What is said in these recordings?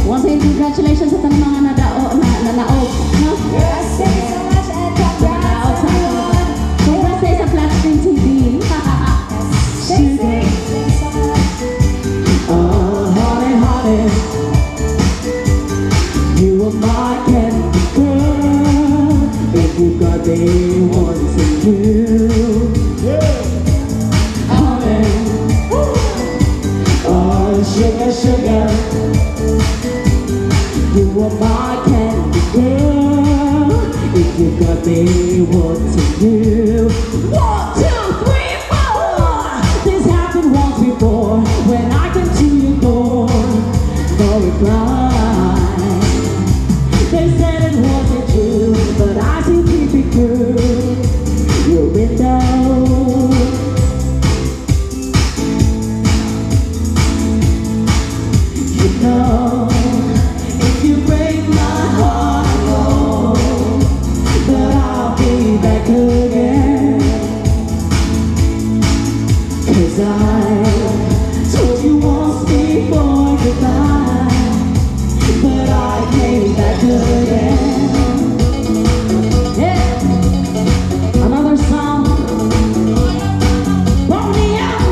Once again, congratulations sa tanong mga nanaog. No? Yes, thank you so much and congrats everyone. Congrats sa Flat Screen TV. Thanks so much. Oh, honey, honey, you are my candy girl. If you got me wanting you, honey, oh, sugar, sugar, you are my candy girl. If you got me wanting you. 1, 2, 3, 4. This happened once before when I came to your door. No reply. They said it wasn't true, but I still keep it through your window. You know, if you break my heart, I know that I'll be back again. 'Cause I told you once before goodbye, but I came back again. Yeah, another song. Bonnie out.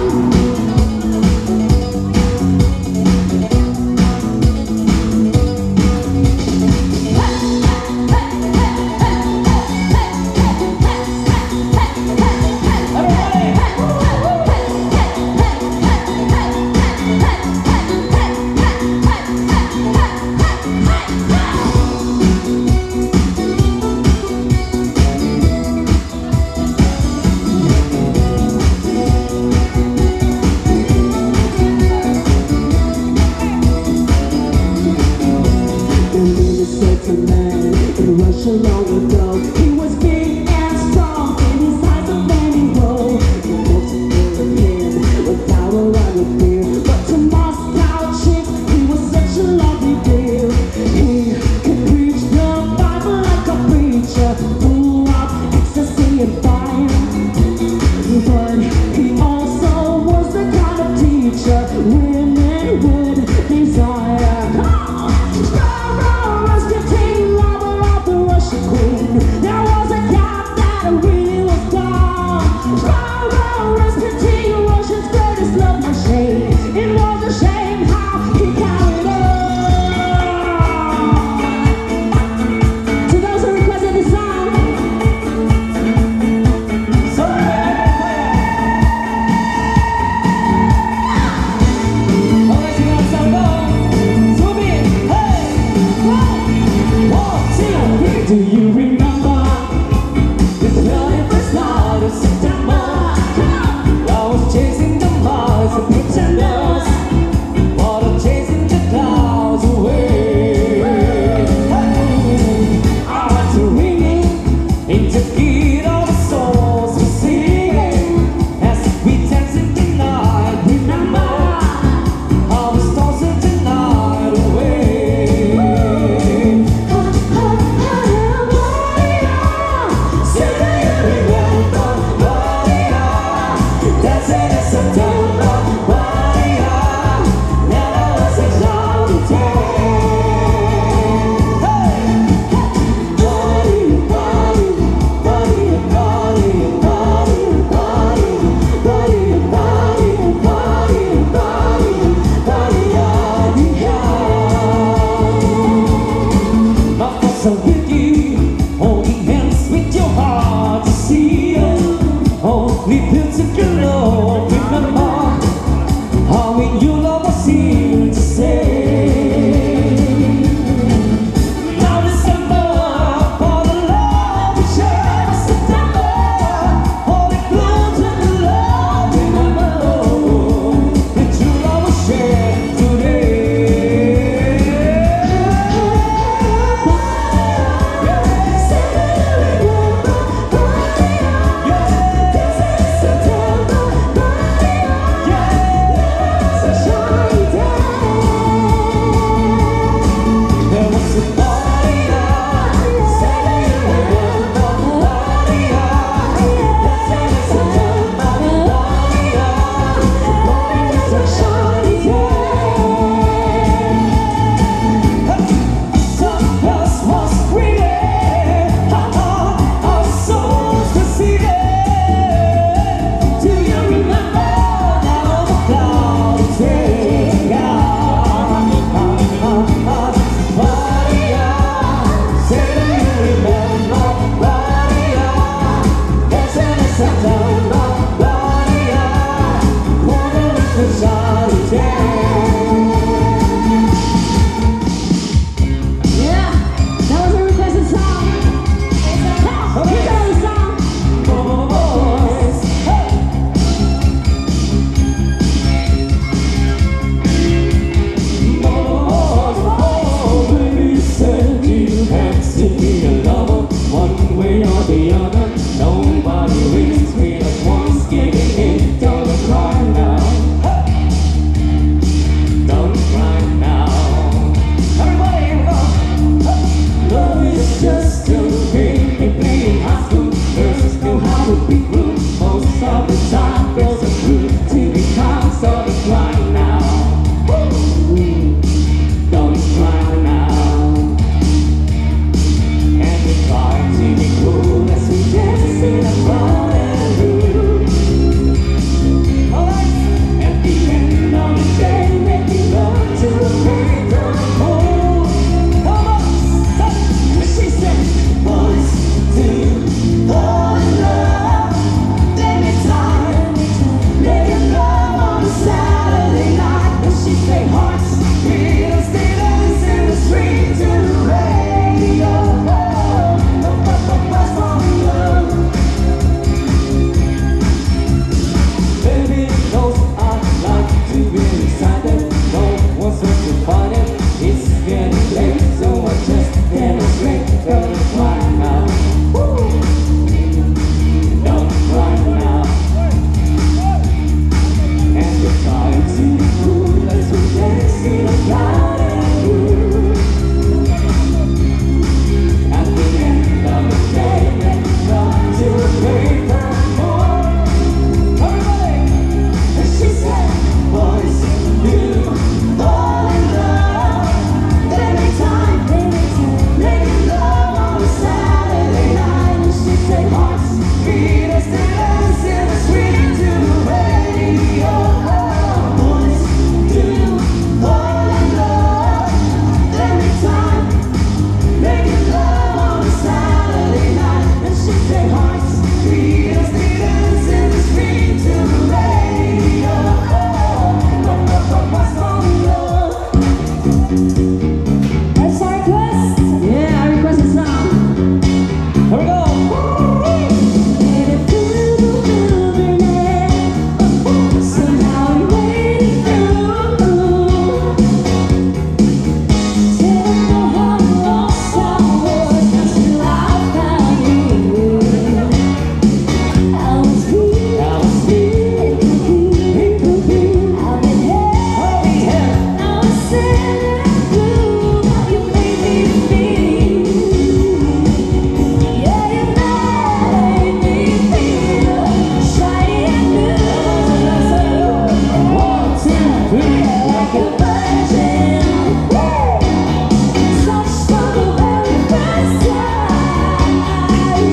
Said to man in Russia long ago, he